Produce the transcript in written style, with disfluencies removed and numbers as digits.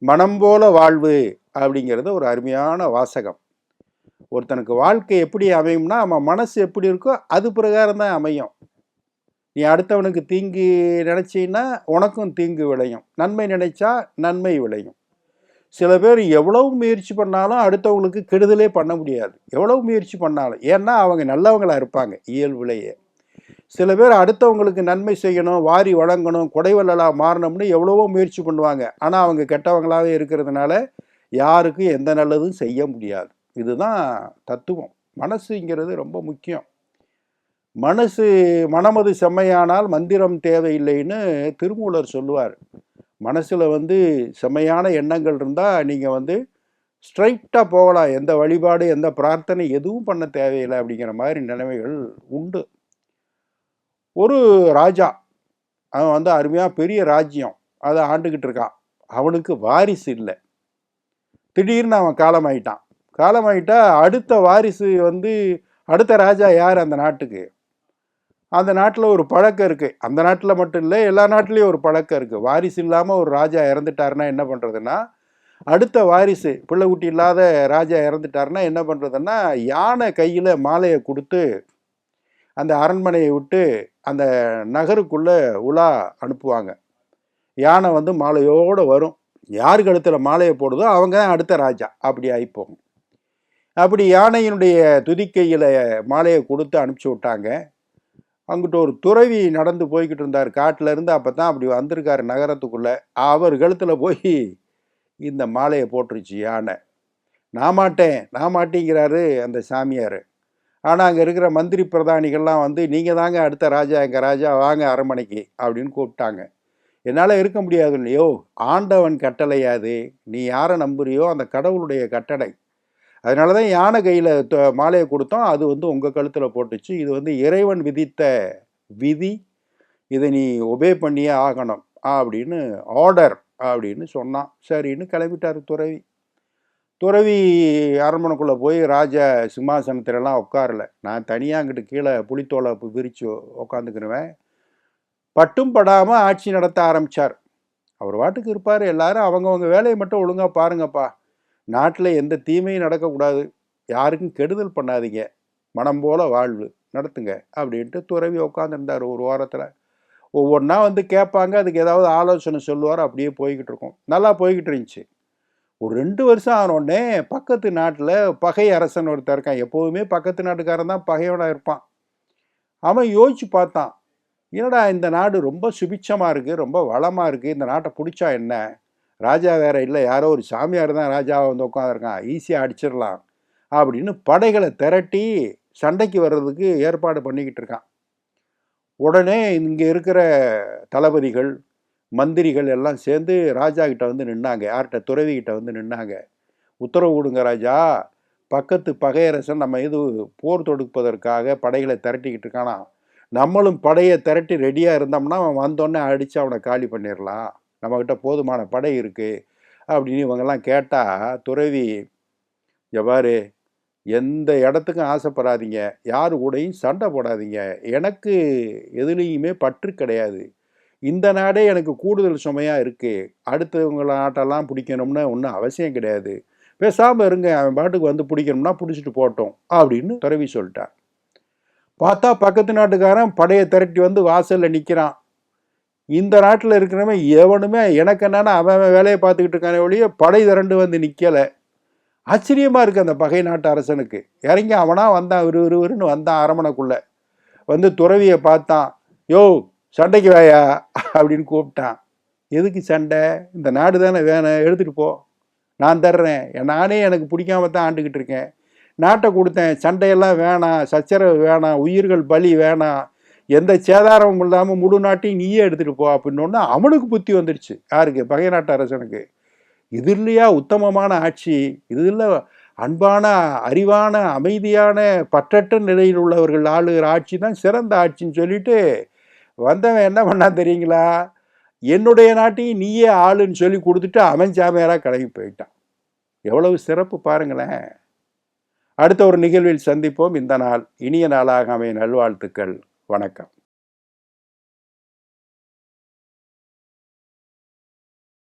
மனம் போல வாழ்வு அப்படிங்கிறது ஒரு அருமையான வாசகம். ஒருத்தனுக்கு வாழ்க்கை எப்படி அமையும்னா, அவன் மனசு எப்படி இருக்கோ அது பிரகாரம் தான் அமையும். நீ அடுத்தவனுக்கு தீங்கு நினைச்சீன்னா உனக்கும் தீங்கு விளையும். நன்மை நினைச்சா நன்மை விளையும். சில பேர் எவ்வளவு முயற்சி பண்ணாலும் அடுத்தவங்களுக்கு கெடுதலே பண்ண முடியாது. எவ்வளவு முயற்சி பண்ணாலும். ஏன்னா அவங்க நல்லவங்களா இருப்பாங்க இயல்புலேயே. சில பேர் அடுத்தவங்களுக்கு நன்மை செய்யணும், வாரி வழங்கணும், கொடைவள்ளலா மாறணும்னு எவ்வளவோ முயற்சி பண்ணுவாங்க. ஆனால் அவங்க கெட்டவங்களாவே இருக்கிறதுனால யாருக்கும் எந்த நல்லதும் செய்ய முடியாது. இதுதான் தத்துவம். மனசுங்கிறது ரொம்ப முக்கியம். மனமது செம்மையானால் மந்திரம் தேவையில்லைன்னு திருமூலர் சொல்லுவார். மனசில் செம்மையான எண்ணங்கள் இருந்தால் நீங்கள் ஸ்ட்ரைட்டாக போகலாம். எந்த வழிபாடு எந்த பிரார்த்தனை எதுவும் பண்ண தேவையில்லை அப்படிங்கிற மாதிரி நிலைமைகள் உண்டு. ஒரு ராஜா அவன் அருமையாக பெரிய ராஜ்யம் அதை ஆண்டுக்கிட்டு இருக்கான். அவனுக்கு வாரிசு இல்லை. திடீர்னு அவன் காலமாயிட்டா அடுத்த வாரிசு அடுத்த ராஜா யார் அந்த நாட்டுக்கு? அந்த நாட்டில் ஒரு பழக்கம் இருக்குது. அந்த நாட்டில் மட்டும் இல்லை, எல்லா நாட்டிலையும் ஒரு பழக்கம் இருக்குது. வாரிசு இல்லாமல் ஒரு ராஜா இறந்துட்டாருன்னா என்ன பண்ணுறதுன்னா, அடுத்த வாரிசு பிள்ளைக்குட்டி இல்லாத ராஜா இறந்துட்டாருன்னா என்ன பண்ணுறதுன்னா, யானை கையில் மாலையை கொடுத்து அந்த அரண்மனையை விட்டு அந்த நகருக்குள்ளே உலா அனுப்புவாங்க. யானை மாலையோடு வரும். யார் கழுத்தில் மாலையை போடுதோ அவங்க தான் அடுத்த ராஜா. அப்படி ஆகிப்போகும். அப்படி யானையினுடைய துதிக்கையில் மாலையை கொடுத்து அனுப்பிச்சி விட்டாங்க. அங்கிட்ட ஒரு துறவி நடந்து போய்கிட்டு இருந்தார் காட்டில் இருந்து. அப்போ தான் அப்படி வந்திருக்காரு நகரத்துக்குள்ளே. அவர் கழுத்தில் போய் இந்த மாலையை போட்டுருச்சு யானை. நான் மாட்டேங்கிறாரு அந்த சாமியார். ஆனால் அங்கே இருக்கிற மந்திரி பிரதானிகள்லாம் நீங்கள் தாங்க அடுத்த ராஜா, எங்கள் ராஜா, வாங்க அரண்மனைக்கு அப்படின்னு கூப்பிட்டாங்க. என்னால் இருக்க முடியாது. இல்லையோ, ஆண்டவன் கட்டளையாது. நீ யாரை நம்புறியோ அந்த கடவுளுடைய கட்டளை. அதனால தான் யானை கையில் மாலையை கொடுத்தோம். அது உங்கள் கழுத்தில் போட்டுச்சு. இது இறைவன் விதித்த விதி. இதை நீ ஒபே பண்ணியே ஆகணும் அப்படின்னு ஆர்டர் அப்படின்னு சொன்னான். சரின்னு கிளம்பிட்டார் துறவி. துறவி அரண்மனைக்குள்ளே போய் ராஜ சிம்மாசனத்திலலாம் உட்காரல. நான் தனியாக அங்கிட்டு கீழே புலித்தோலை விரித்து உட்காந்துக்கிடுவேன். பட்டும் படாமல் ஆட்சி நடத்த ஆரம்பித்தார். அவர் வாட்டுக்கு இருப்பார். எல்லாரும் அவங்கவுங்க வேலையை மட்டும் ஒழுங்காக பாருங்கப்பா. நாட்டில் எந்த தீமையும் நடக்கக்கூடாது. யாருக்கும் கெடுதல் பண்ணாதீங்க. மனம் போல வாழ்வு நடத்துங்க அப்படின்ட்டு துறவி உட்காந்துருந்தார். ஒரு வாரத்தில் ஒவ்வொன்றா கேட்பாங்க. அதுக்கு ஏதாவது ஆலோசனை சொல்லுவார். அப்படியே போய்கிட்டு இருக்கும். நல்லா போய்கிட்டு இருந்துச்சு. ஒரு 2 வருஷம் ஆனோடனே பக்கத்து நாட்டில் பகை அரசன் ஒருத்தர் இருக்கான். எப்போதுமே பக்கத்து நாட்டுக்காரன் தான் பகையோட இருப்பான். அவன் யோசிச்சு பார்த்தான், என்னடா இந்த நாடு ரொம்ப சுபிட்சமாக இருக்குது, ரொம்ப வளமாக இருக்குது, இந்த நாட்டை பிடிச்சா என்ன? ராஜா வேற இல்லை, யாரோ ஒரு சாமியார் தான் ராஜாவை உட்காந்துருக்கான், ஈஸியாக அடிச்சிடலாம் அப்படின்னு படைகளை திரட்டி சண்டைக்கு வர்றதுக்கு ஏற்பாடு பண்ணிக்கிட்டு இருக்கான். உடனே இங்கே இருக்கிற தளபதிகள் மந்திரிகள் எல்லாம் சேர்ந்து ராஜா கிட்ட நின்னாங்க. யார்கிட்ட? துறவிகிட்ட நின்னாங்க. உத்தரவு கொடுங்க ராஜா, பக்கத்து பகையரசன் நம்ம இது போர் தொடுப்பதற்காக படைகளை திரட்டிக்கிட்டு இருக்கானா, நம்மளும் படையை திரட்டி ரெடியாக இருந்தோம்னா அவன் வந்தோடனே அடித்து அவனை காலி பண்ணிடலாம், நம்மக்கிட்ட போதுமான படை இருக்குது அப்படின்னு இவங்கெல்லாம் கேட்டால், துறவி எவ்வாறு எந்த இடத்துக்கும் ஆசைப்படாதீங்க, யாரு கூடயும் சண்டை போடாதீங்க, எனக்கு எதுலேயுமே பற்று கிடையாது, இந்த நாடே எனக்கு கூடுதல் சுமையாக இருக்குது, அடுத்தவங்கள நாட்டெல்லாம் பிடிக்கணும்னு ஒன்றும் அவசியம் கிடையாது, பேசாமல் இருங்க, அவன் பாட்டுக்கு பிடிக்கணும்னா பிடிச்சிட்டு போட்டோம் அப்படின்னு துறவி சொல்லிட்டான். பார்த்தா பக்கத்து நாட்டுக்காரன் படையை திரட்டி வாசலில் நிற்கிறான். இந்த நாட்டில் இருக்கிறவன் எவனுமே எனக்கு என்னன்னா அவன் வேலையை பார்த்துக்கிட்டு இருக்கானே ஒழிய படை திரண்டு நிற்கலை. ஆச்சரியமாக இருக்குது அந்த பகை நாட்டு அரசனுக்கு. இறங்கி அவனா வந்தான், விறுவிறுன்னு வந்தான் அரமனைக்குள்ளே. துறவியை பார்த்தான். யோ சண்டைக்கு வாயா அப்படின்னு கூப்பிட்டான். எதுக்கு சண்டை? இந்த நாடு தானே வேணும், எடுத்துகிட்டு போ, நான் தர்றேன், நானே எனக்கு பிடிக்காம தான் ஆண்டுக்கிட்டு இருக்கேன், நாட்டை கொடுத்தேன், சண்டையெல்லாம் வேணாம், சச்சரவு வேணாம், உயிர்கள் பலி வேணாம், எந்த சேதாரமும் இல்லாமல் முழு நாட்டையும் நீயே எடுத்துகிட்டு போ அப்படின்னோன்னா அவனுக்கு புத்தி வந்துடுச்சு. யாருக்கு? பகை நாட்டு அரசனுக்கு. இது இல்லையா உத்தமமான ஆட்சி? இது இல்லை அன்பான அறிவான அமைதியான பற்றற்ற நிலையில் உள்ளவர்கள் ஆளுகிற ஆட்சி தான் சிறந்த ஆட்சின்னு சொல்லிட்டு வந்தவன் என்ன பண்ணா தெரியுங்களா? என்னுடைய நாட்டையும் நீயே ஆளுன்னு சொல்லி கொடுத்துட்டு அவன் சாமியாராக கிளம்பி போயிட்டான். எவ்வளவு சிறப்பு பாருங்களேன். அடுத்த ஒரு நிகழ்வில் சந்திப்போம். இந்த நாள் இனிய நாளாக அமைய நல்வாழ்த்துக்கள். வணக்கம்.